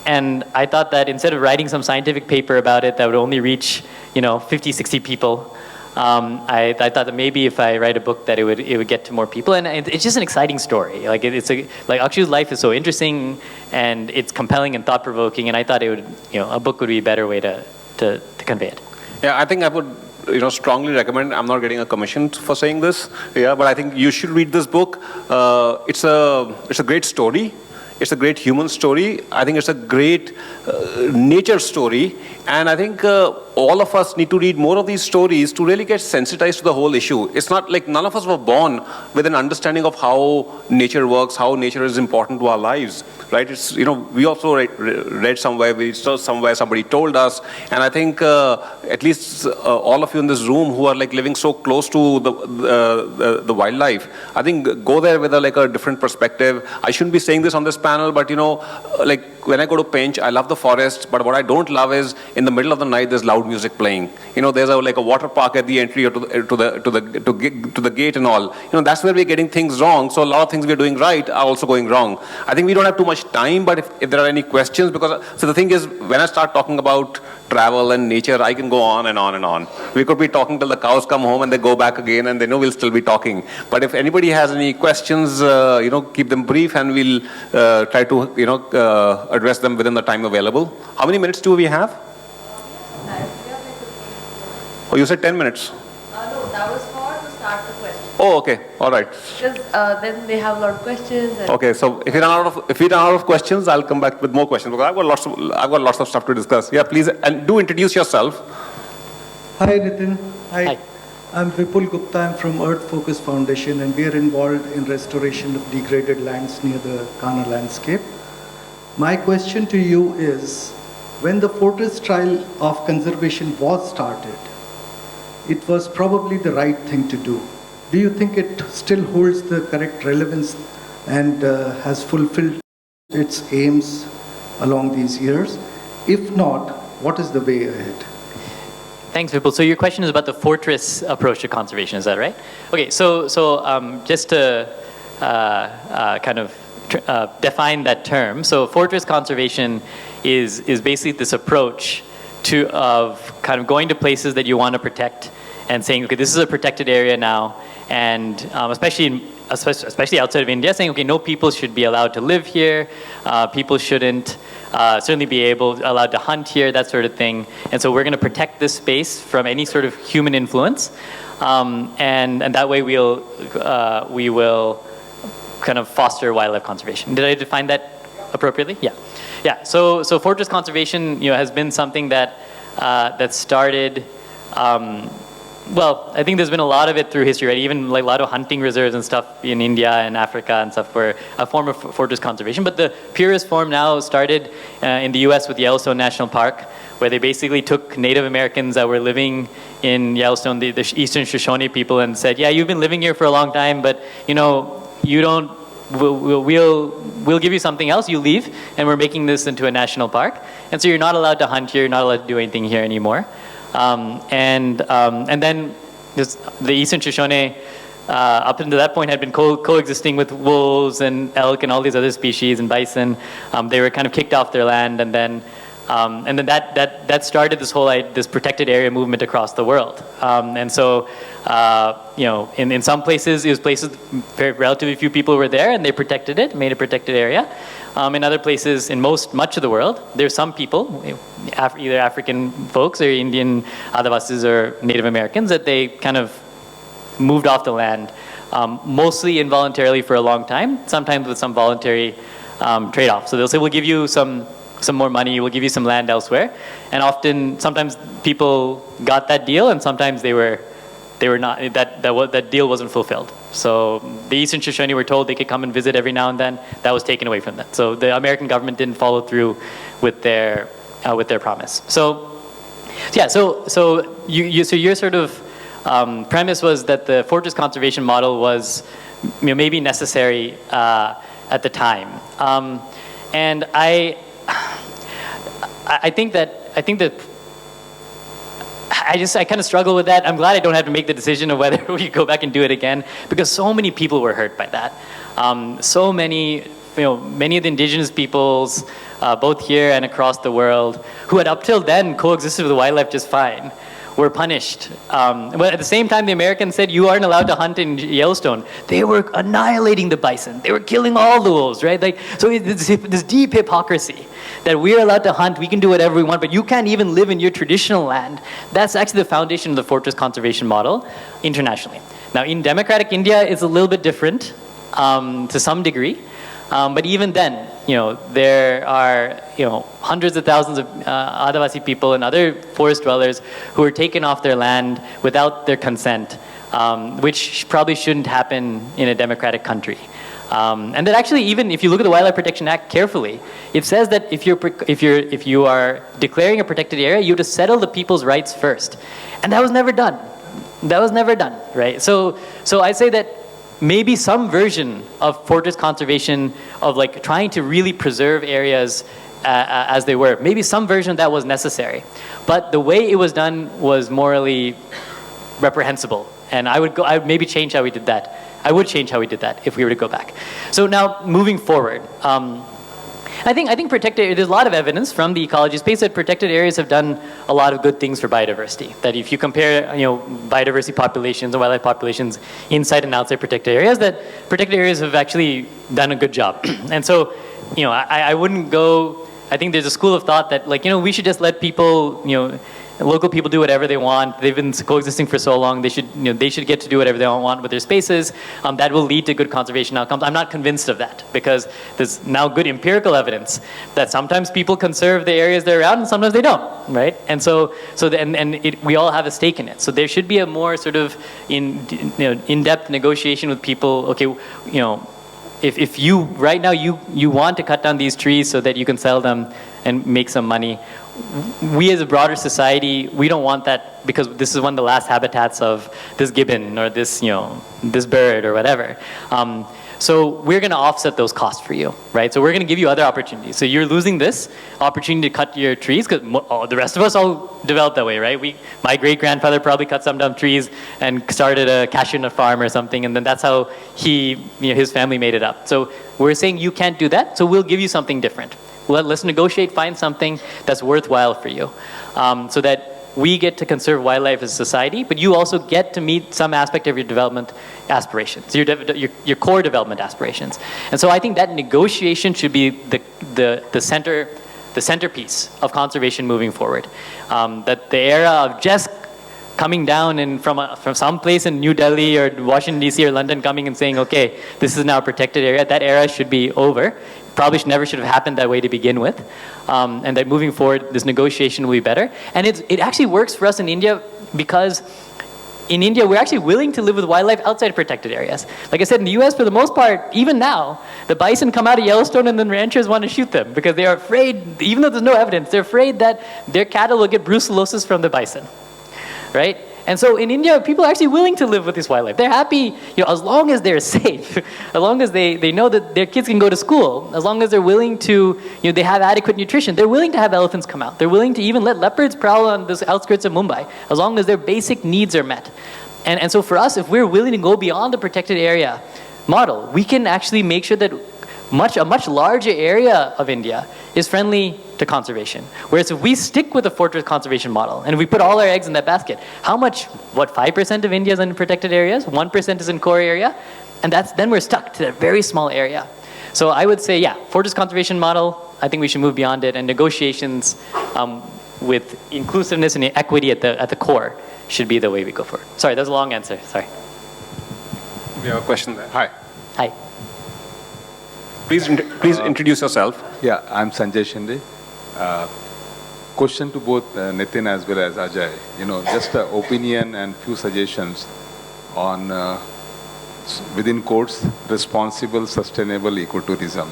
And I thought that instead of writing some scientific paper about it that would only reach, 50, 60 people, I thought that maybe if I write a book that it would get to more people. And it's just an exciting story. Like Akshu's life is so interesting, and it's compelling and thought-provoking, and I thought a book would be a better way to convey it. Yeah, I think I would strongly recommend. I'm not getting a commission for saying this, but I think you should read this book. It's a great story. It's a great human story. I think it's a great nature story. And I think all of us need to read more of these stories to really get sensitized to the whole issue. It's not like none of us were born with an understanding of how nature works, how nature is important to our lives, right? It's, we also read somewhere, we saw somewhere, somebody told us. And I think at least all of you in this room who are living so close to the wildlife, I think go there with a different perspective. I shouldn't be saying this on this panel, but when I go to Pinch, I love the forest, but what I don't love is in the middle of the night there's loud music playing. There's a water park at the entry or to the gate and all. That's where we're getting things wrong. So a lot of things we're doing right are also going wrong. I think we don't have too much time, but if there are any questions, so the thing is, when I start talking about travel and nature, I can go on and on and on. We could be talking till the cows come home and they go back again, and they know we'll still be talking. But if anybody has any questions, keep them brief, and we'll try to address them within the time available. How many minutes do we have? Oh, you said 10 minutes. No, that was to start the question. Oh, okay, all right. Because then they have a lot of questions. Okay, so if we run out of questions, I'll come back with more questions, because I've got lots of stuff to discuss. Yeah, please, and do introduce yourself. Hi, Nitin. Hi. I'm Vipul Gupta. I'm from Earth Focus Foundation, and we are involved in restoration of degraded lands near the Kana landscape. My question to you is, when the fortress trial of conservation was started, it was probably the right thing to do. Do you think it still holds the correct relevance and has fulfilled its aims along these years? If not, what is the way ahead? Thanks, Vipul. So your question is about the fortress approach to conservation, is that right? Okay, so just to kind of define that term. So fortress conservation is basically this approach of kind of going to places that you want to protect and saying, okay, this is a protected area now, and especially outside of India, saying, okay, no people should be allowed to live here, people shouldn't certainly be allowed to hunt here, that sort of thing. And so we're going to protect this space from any sort of human influence, and that way we will kind of foster wildlife conservation. Did I define that appropriately? Yeah. Yeah. So fortress conservation, has been something that started. Well, I think there's been a lot of it through history, right? Even like a lot of hunting reserves and stuff in India and Africa and stuff were a form of fortress conservation. But the purest form now started in the US with Yellowstone National Park, where they basically took Native Americans that were living in Yellowstone, the Eastern Shoshone people, and said, yeah, you've been living here for a long time, but you don't, we'll give you something else, you leave, and we're making this into a national park. And so you're not allowed to hunt here, you're not allowed to do anything here anymore. And then the Eastern Shoshone, up until that point, had been coexisting with wolves and elk and all these other species and bison. They were kind of kicked off their land, and then that started this protected area movement across the world. And so, in some places, it was places where relatively few people were there, and they protected it, made a protected area. In other places, in much of the world, there's some people, either African folks or Indian Adavasis or Native Americans, that they kind of moved off the land, mostly involuntarily for a long time, sometimes with some voluntary trade-off. So they'll say, we'll give you some more money, we'll give you some land elsewhere. And sometimes people got that deal, and sometimes they were not, that deal wasn't fulfilled. So the Eastern Shoshone were told they could come and visit every now and then. That was taken away from them. So the American government didn't follow through with their promise. So yeah, so your sort of premise was that the fortress conservation model was maybe necessary at the time. And I think that I kind of struggle with that. I'm glad I don't have to make the decision of whether we go back and do it again, because so many people were hurt by that. So many, many of the indigenous peoples, both here and across the world, who had up till then coexisted with wildlife just fine, were punished. But at the same time, the Americans said, you aren't allowed to hunt in Yellowstone. They were annihilating the bison. They were killing all the wolves, right? So this deep hypocrisy that we're allowed to hunt, we can do whatever we want, but you can't even live in your traditional land. That's actually the foundation of the fortress conservation model internationally. Now, in democratic India, it's a little bit different to some degree. But even then, there are, hundreds of thousands of Adivasi people and other forest dwellers who are taken off their land without their consent, which probably shouldn't happen in a democratic country. And that actually, even if you look at the Wildlife Protection Act carefully, it says that if you are declaring a protected area, you have to settle the people's rights first, and that was never done. That was never done, right? So I'd say that maybe some version of fortress conservation, of like trying to really preserve areas as they were, maybe some version of that was necessary. But the way it was done was morally reprehensible. And I would maybe change how we did that. I would change how we did that if we were to go back. So now, moving forward, I think there's a lot of evidence from the ecology space that protected areas have done a lot of good things for biodiversity. That if you compare, biodiversity populations and wildlife populations inside and outside protected areas, that protected areas have actually done a good job. And so, I wouldn't go. I think there's a school of thought that, we should just let people, local people do whatever they want. They've been coexisting for so long. They should get to do whatever they want with their spaces. That will lead to good conservation outcomes. I'm not convinced of that, because there's now good empirical evidence that sometimes people conserve the areas they're around and sometimes they don't, right? And we all have a stake in it. So there should be a more sort of in-depth negotiation with people. Okay, if you right now you want to cut down these trees so that you can sell them and make some money. We as a broader society, we don't want that, because this is one of the last habitats of this gibbon or this, this bird or whatever. So we're going to offset those costs for you, right? So we're going to give you other opportunities. So you're losing this opportunity to cut your trees because the rest of us all developed that way, right? My great-grandfather probably cut some dumb trees and started a cashew nut farm or something, and then that's how his family made it up. So we're saying you can't do that, so we'll give you something different. Let's negotiate, find something that's worthwhile for you, so that we get to conserve wildlife as a society, but you also get to meet some aspect of your development aspirations, your core development aspirations. And so I think that negotiation should be the centerpiece of conservation moving forward. That the era of just coming down and from some place in New Delhi or Washington DC or London coming and saying, okay, this is now a protected area, that era should be over. Probably never should have happened that way to begin with. And that moving forward, this negotiation will be better. And it actually works for us in India because in India, we're actually willing to live with wildlife outside protected areas. Like I said, in the US, for the most part, even now, the bison come out of Yellowstone and then ranchers want to shoot them because they are afraid, even though there's no evidence, they're afraid that their cattle will get brucellosis from the bison, right? And so in India, people are actually willing to live with this wildlife. They're happy, as long as they're safe, as long as they know that their kids can go to school, as long as they're willing to, they have adequate nutrition. They're willing to have elephants come out. They're willing to even let leopards prowl on the outskirts of Mumbai, as long as their basic needs are met. And so for us, if we're willing to go beyond the protected area model, we can actually make sure that a much larger area of India is friendly to conservation. Whereas if we stick with the fortress conservation model and we put all our eggs in that basket, 5% of India is in protected areas, 1% is in core area, and then we're stuck to that very small area. So I would say, fortress conservation model, I think we should move beyond it, and negotiations with inclusiveness and equity at the core should be the way we go forward. Sorry, that was a long answer, sorry. We have a question there. Hi. Hi. Please introduce yourself. Yeah, I'm Sanjay Shinde. Question to both Nitin as well as Ajay. Just an opinion and few suggestions on, within quotes, responsible, sustainable ecotourism.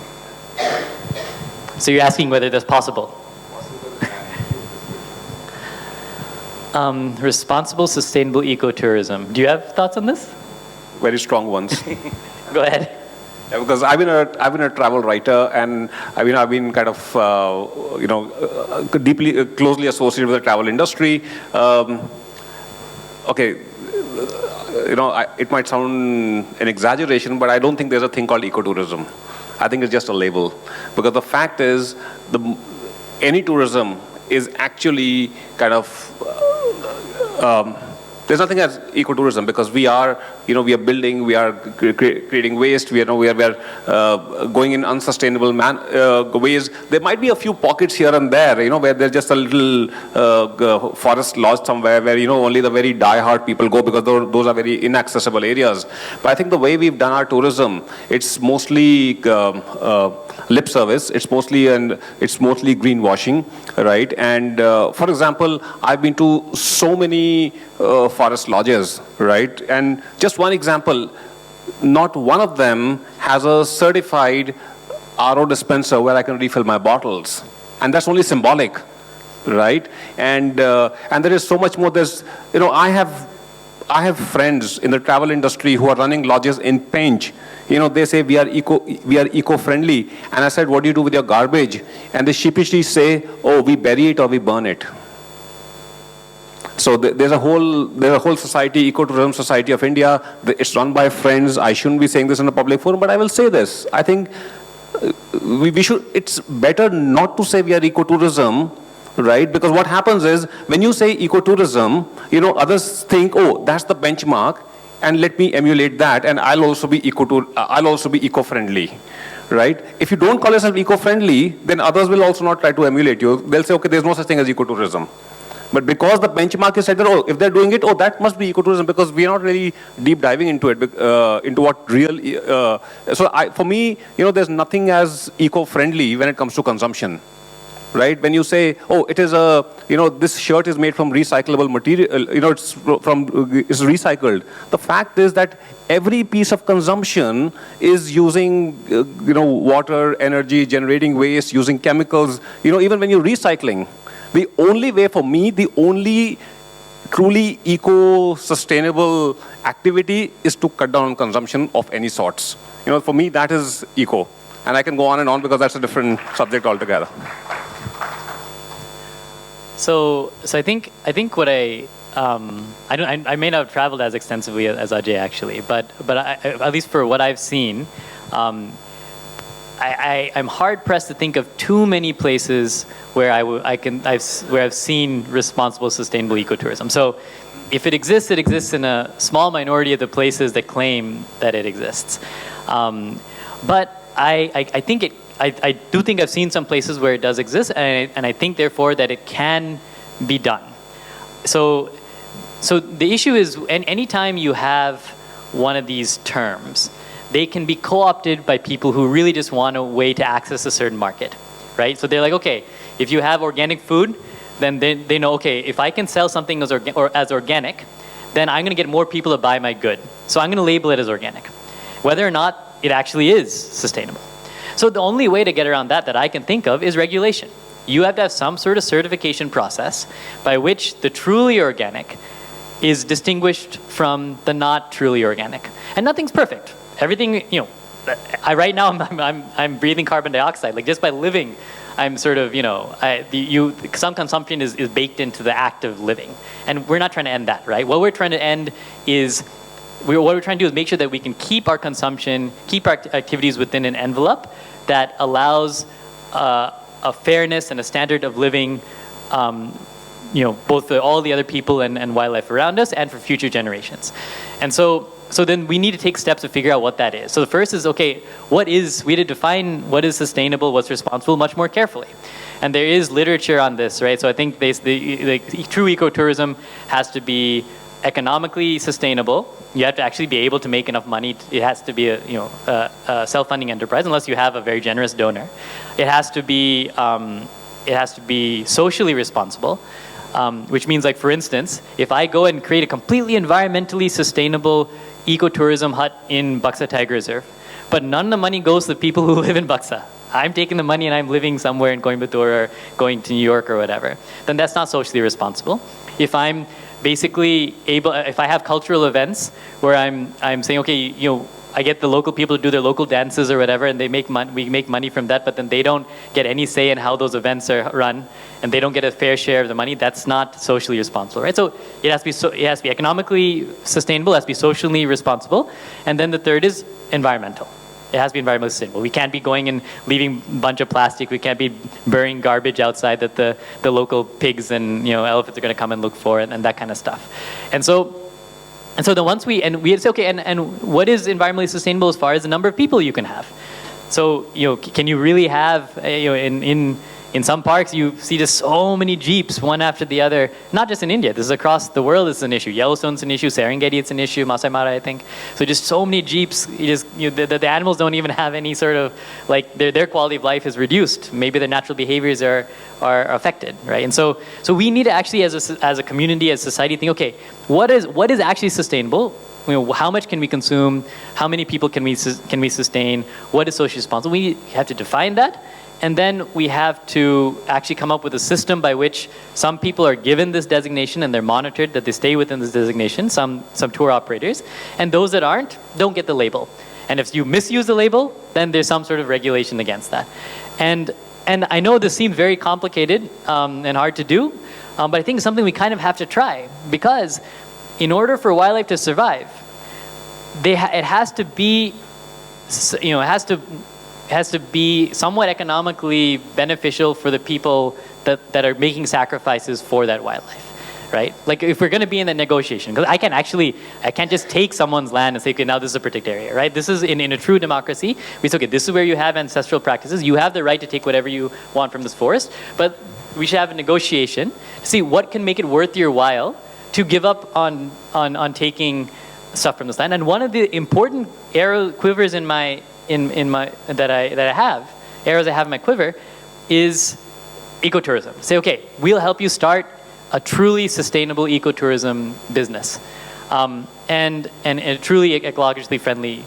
So you're asking whether that's possible? Responsible, sustainable ecotourism. Do you have thoughts on this? Very strong ones. Go ahead. Yeah, because I've been a travel writer, and I've been kind of deeply closely associated with the travel industry. It might sound an exaggeration, but I don't think there's a thing called ecotourism. I think it's just a label, because the fact is, any tourism is actually kind of. There's nothing as ecotourism, because we are building, we are creating waste, we are going in unsustainable ways. There might be a few pockets here and there, where there's just a little forest lodge somewhere where, only the very die-hard people go, because those are very inaccessible areas. But I think the way we've done our tourism, it's mostly lip service, it's mostly greenwashing, right? And for example, I've been to so many forest lodges, right? And just one example, not one of them has a certified RO dispenser where I can refill my bottles. And that's only symbolic, right? And there is so much more. I have friends in the travel industry who are running lodges in Pench. They say we are eco-friendly. And I said, what do you do with your garbage? And they sheepishly say, oh, we bury it or we burn it. So there's a whole society, Ecotourism Society of India. It's run by friends. I shouldn't be saying this in a public forum, but I will say this. I think we should. It's better not to say we are ecotourism, right? Because what happens is, when you say ecotourism, others think, oh, that's the benchmark, and let me emulate that, and I'll also be eco-friendly. Right? If you don't call yourself eco-friendly, then others will also not try to emulate you. They'll say, okay, there's no such thing as ecotourism. But because the benchmark is set that, if they're doing it, that must be ecotourism, because we are not really deep diving into it, into what real. For me, there's nothing as eco-friendly when it comes to consumption, right? When you say, it is this shirt is made from recyclable material, it's recycled. The fact is that every piece of consumption is using, water, energy, generating waste, using chemicals. Even when you're recycling. The only way for me, the only truly eco-sustainable activity is to cut down on consumption of any sorts. For me, that is eco. And I can go on and on because that's a different subject altogether. So I think what I may not have traveled as extensively as Ajay actually, but at least for what I've seen, I'm hard pressed to think of too many places where I've seen responsible, sustainable ecotourism. So if it exists in a small minority of the places that claim that it exists. But I do think I've seen some places where it does exist, and I think therefore that it can be done. So the issue is, anytime you have one of these terms, they can be co-opted by people who really just want a way to access a certain market, right? So they're like, okay, if you have organic food, then they know, okay, if I can sell something as organic, then I'm going to get more people to buy my good. So I'm going to label it as organic, whether or not it actually is sustainable. So the only way to get around that I can think of is regulation. You have to have some sort of certification process by which the truly organic is distinguished from the not truly organic. And nothing's perfect. Everything, right now I'm breathing carbon dioxide. Like, just by living, I'm sort of, some consumption is baked into the act of living. And we're not trying to end that, right? What we're trying to end is, what we're trying to do is make sure that we can keep our consumption, keep our activities within an envelope that allows a fairness and a standard of living, both for all the other people and wildlife around us, and for future generations. And so then we need to take steps to figure out what that is. So the first is, okay, we had to define what is sustainable, what's responsible much more carefully. And there is literature on this, right? So I think the true ecotourism has to be economically sustainable. You have to actually be able to make enough money. It has to be a self-funding enterprise, unless you have a very generous donor. It has to be socially responsible, which means, like, for instance, if I go and create a completely environmentally sustainable ecotourism hut in Buxa Tiger Reserve, but none of the money goes to the people who live in Buxa. I'm taking the money and I'm living somewhere in Coimbatore or going to New York or whatever, then that's not socially responsible. If I'm basically if I have cultural events where I'm saying, okay, I get the local people to do their local dances or whatever, and we make money from that, but then they don't get any say in how those events are run, and they don't get a fair share of the money. That's not socially responsible, right? So it has to be economically sustainable, it has to be socially responsible, and then the third is environmental. It has to be environmentally sustainable. We can't be going and leaving a bunch of plastic. We can't be burying garbage outside that the local pigs and elephants are going to come and look for, and that kind of stuff. And so then once we say, okay, and what is environmentally sustainable as far as the number of people you can have? So can you really have in some parks you see just so many jeeps one after the other? Not just in India. This is across the world. It's an issue. Yellowstone's an issue. Serengeti, it's an issue. Masai Mara, I think. So just so many jeeps. The animals don't even have any sort of, like, their quality of life is reduced. Maybe their natural behaviors are affected, right? And so we need to actually, as a community, as society, think, okay, what is actually sustainable? How much can we consume? How many people can we sustain? What is socially responsible? We have to define that. And then we have to actually come up with a system by which some people are given this designation and they're monitored that they stay within this designation, some tour operators, and those that aren't don't get the label. And if you misuse the label, then there's some sort of regulation against that. And I know this seems very complicated and hard to do, but I think it's something we kind of have to try, because in order for wildlife to survive, it has to be, it has to be somewhat economically beneficial for the people that are making sacrifices for that wildlife, right? Like, if we're going to be in the negotiation, because I can't just take someone's land and say, okay, now this is a protected area, right? This is in a true democracy. We say, okay, this is where you have ancestral practices. You have the right to take whatever you want from this forest, but we should have a negotiation to see what can make it worth your while to give up on taking stuff from this land. And one of the important arrow quivers in my that I have, arrows I have in my quiver, is ecotourism. Say, okay, we'll help you start a truly sustainable ecotourism business, and a truly ecologically friendly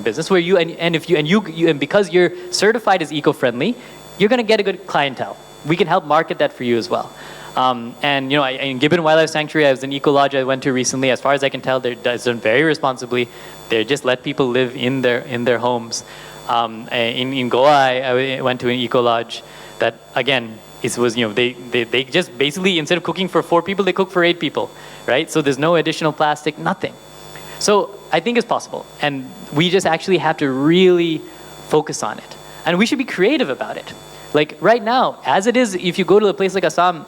business where and because you're certified as eco-friendly, you're going to get a good clientele. We can help market that for you as well. And in Gibbon Wildlife Sanctuary, I was in Eco Lodge I went to recently. As far as I can tell, they're done very responsibly. They just let people live in their homes. In Goa, I went to an Eco Lodge that, again, they just basically, instead of cooking for 4 people, they cook for 8 people, right? So there's no additional plastic, nothing. So I think it's possible. And we just actually have to really focus on it. And we should be creative about it. Like right now, as it is, if you go to a place like Assam,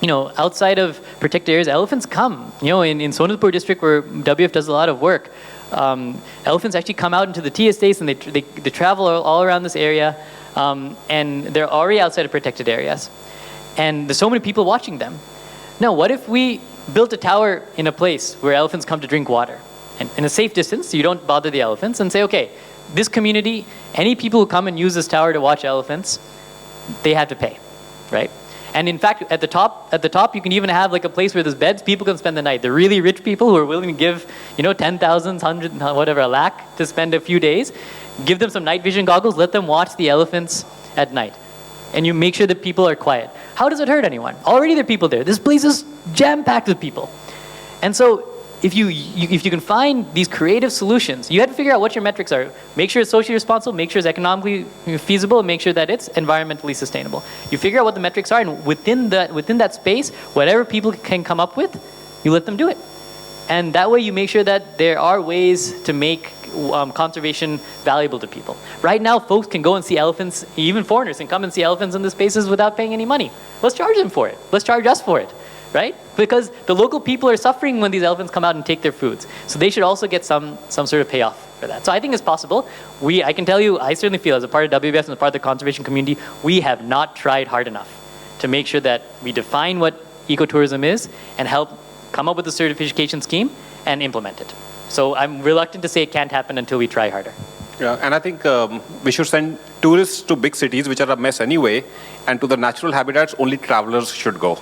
outside of protected areas, elephants come. In Sonalpur district where WF does a lot of work, elephants actually come out into the tea estates and they travel all around this area, and they're already outside of protected areas. And there's so many people watching them. Now, what if we built a tower in a place where elephants come to drink water, and in a safe distance, so you don't bother the elephants, and say, okay, this community, any people who come and use this tower to watch elephants, they have to pay, right? And in fact, at the top, you can even have like a place where there's beds, people can spend the night. The really rich people who are willing to give, 10,000, 100, whatever, a lakh to spend a few days, give them some night vision goggles, let them watch the elephants at night. And you make sure that people are quiet. How does it hurt anyone? Already there are people there. This place is jam-packed with people. And so if you can find these creative solutions, you have to figure out what your metrics are. Make sure it's socially responsible, make sure it's economically feasible, and make sure that it's environmentally sustainable. You figure out what the metrics are, and within that space, whatever people can come up with, you let them do it. And that way you make sure that there are ways to make conservation valuable to people. Right now, folks can go and see elephants, even foreigners can come and see elephants in the spaces without paying any money. Let's charge them for it. Let's charge us for it. Right? Because the local people are suffering when these elephants come out and take their foods. So they should also get some sort of payoff for that. So I think it's possible. I can tell you, I certainly feel as a part of WWF and as part of the conservation community, we have not tried hard enough to make sure that we define what ecotourism is and help come up with a certification scheme and implement it. So I'm reluctant to say it can't happen until we try harder. Yeah, and I think we should send tourists to big cities, which are a mess anyway, and to the natural habitats, only travelers should go.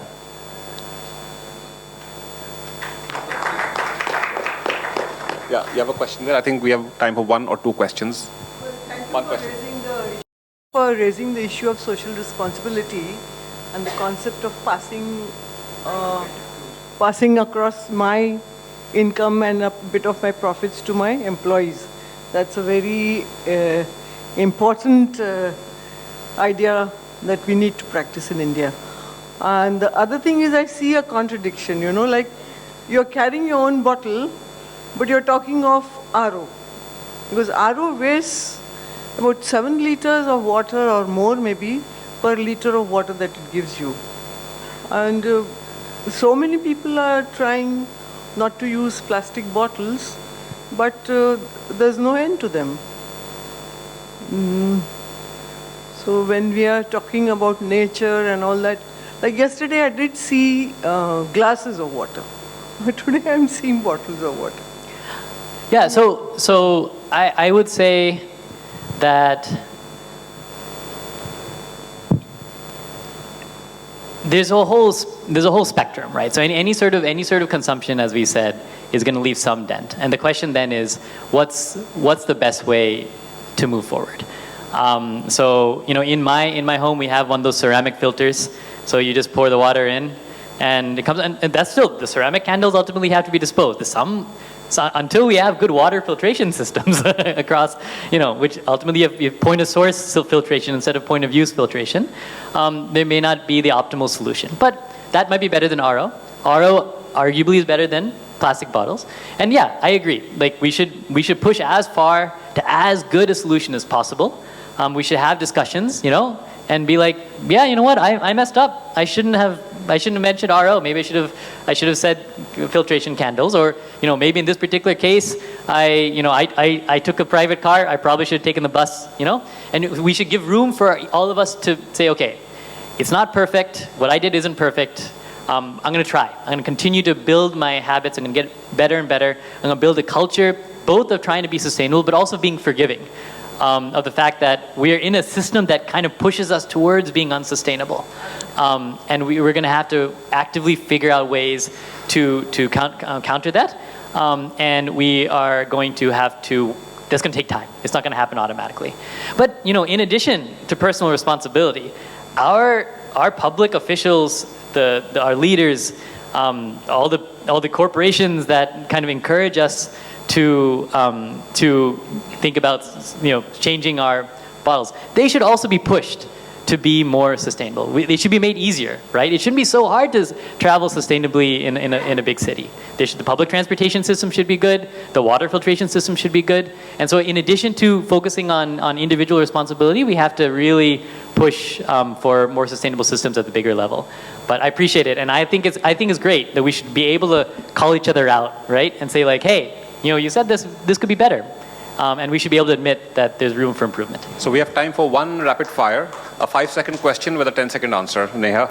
Yeah, you have a question there? I think we have time for 1 or 2 questions. Well, thank you One for question. raising the issue of social responsibility and the concept of passing across my income and a bit of my profits to my employees. That's a very important idea that we need to practice in India. And the other thing is I see a contradiction, like you're carrying your own bottle, but you're talking of RO. Because RO wastes about 7 liters of water or more maybe per liter of water that it gives you. And so many people are trying not to use plastic bottles, but there's no end to them. So when we are talking about nature and all that, like yesterday I did see glasses of water, but today I'm seeing bottles of water. Yeah, so I would say that there's a whole spectrum, right? So any sort of consumption, as we said, is going to leave some dent. And the question then is, what's the best way to move forward? So in my home we have one of those ceramic filters. So you just pour the water in, and it comes, and that's still, the ceramic candles ultimately have to be disposed. So until we have good water filtration systems across, which ultimately you have point of source filtration instead of point of use filtration, there may not be the optimal solution. But that might be better than RO. RO arguably is better than plastic bottles. And yeah, I agree. Like we should push as far to as good a solution as possible. We should have discussions, and be like, yeah, you know what, I messed up. I shouldn't have mentioned RO. Maybe I should have said filtration candles, or maybe in this particular case, I took a private car. I probably should have taken the bus. And we should give room for all of us to say, okay, it's not perfect. What I did isn't perfect. I'm going to try. I'm going to continue to build my habits. I'm going to get better and better. I'm going to build a culture both of trying to be sustainable, but also being forgiving. Of the fact that we are in a system that kind of pushes us towards being unsustainable. And we're going to have to actively figure out ways to counter that. And we are going to have to, that's going to take time. It's not going to happen automatically. But, in addition to personal responsibility, our our public officials, our leaders, all the corporations that kind of encourage us to think about changing our bottles, they should also be pushed to be more sustainable. They should be made easier, right? It shouldn't be so hard to travel sustainably in a big city. The public transportation system should be good. The water filtration system should be good. And so in addition to focusing on individual responsibility, we have to really push for more sustainable systems at the bigger level. But I appreciate it, and I think it's great that we should be able to call each other out, right? And say like, hey, you said this could be better. And we should be able to admit that there's room for improvement. So we have time for one rapid fire, a 5-second question with a 10-second answer. Neha?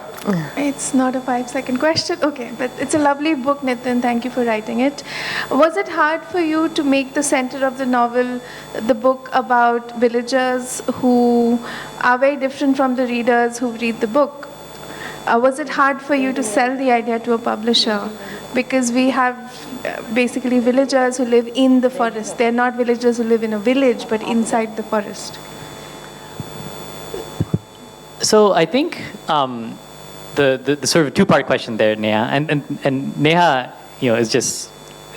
It's not a 5-second question. Okay, but it's a lovely book, Nitin. Thank you for writing it. Was it hard for you to make the center of the novel the book about villagers who are very different from the readers who read the book? Was it hard for you to sell the idea to a publisher? Because we have basically villagers who live in the forest. They're not villagers who live in a village, but inside the forest. So I think the sort of two-part question there, Neha, and Neha, is just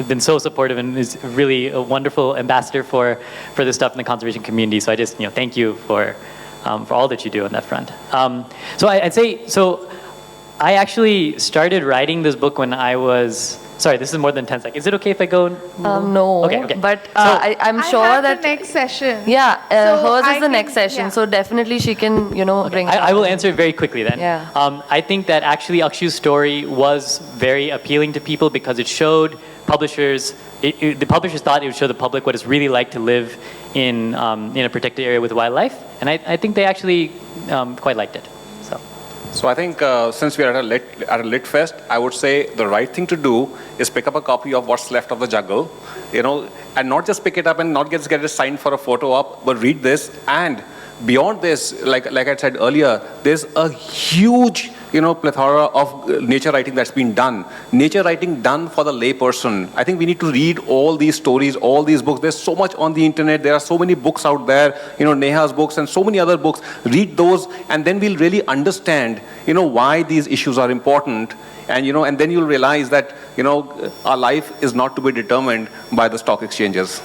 been so supportive and is really a wonderful ambassador for this stuff in the conservation community. So I just thank you for all that you do on that front. So I'd say I actually started writing this book when I was. Sorry, this is more than 10 seconds. Is it okay if I go? No. Okay. But I'm sure I have that the next session. Yeah, So hers is the I next can- session. yeah. So definitely she can, bring. I will answer it very quickly then. Yeah. I think that actually Akshu's story was very appealing to people because it showed publishers. The publishers thought it would show the public what it's really like to live in a protected area with wildlife, and I think they actually quite liked it. So I think since we are at a lit fest, I would say the right thing to do is pick up a copy of What's Left of the Jungle, and not just pick it up and not get it signed for a photo op, but read this. And beyond this, like I said earlier, there's a huge plethora of nature writing that's been done. Nature writing done for the layperson. I think we need to read all these stories, all these books. There's so much on the internet. There are so many books out there, Neha's books and so many other books. Read those, and then we'll really understand, why these issues are important. And, and then you'll realize that, our life is not to be determined by the stock exchanges.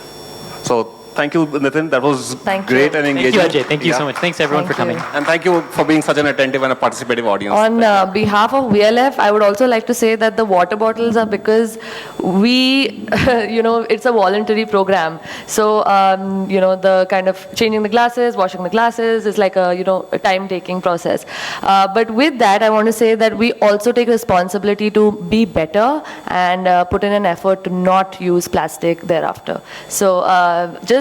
So, thank you, Nitin. That was great and engaging. Thank you, Ajay. Thank you so much. Thanks, everyone, for coming. And thank you for being such an attentive and a participative audience. On behalf of VLF, I would also like to say that the water bottles are because we, it's a voluntary program. So, the kind of changing the glasses, washing the glasses is like a time-taking process. But with that, I want to say that we also take responsibility to be better and put in an effort to not use plastic thereafter. So,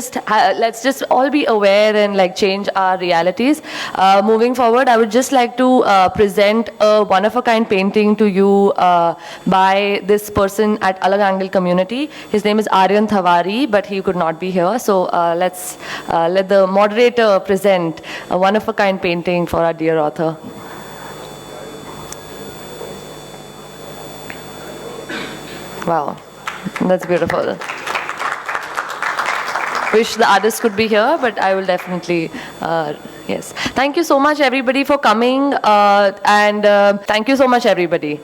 let's just all be aware and change our realities. Moving forward, I would just like to present a one-of-a-kind painting to you by this person at Alag Angle Community. His name is Aryan Thavari, but he could not be here. So let's let the moderator present a one-of-a-kind painting for our dear author. Wow, that's beautiful. Wish the artist could be here, but I will definitely, yes. Thank you so much, everybody, for coming, and thank you so much, everybody.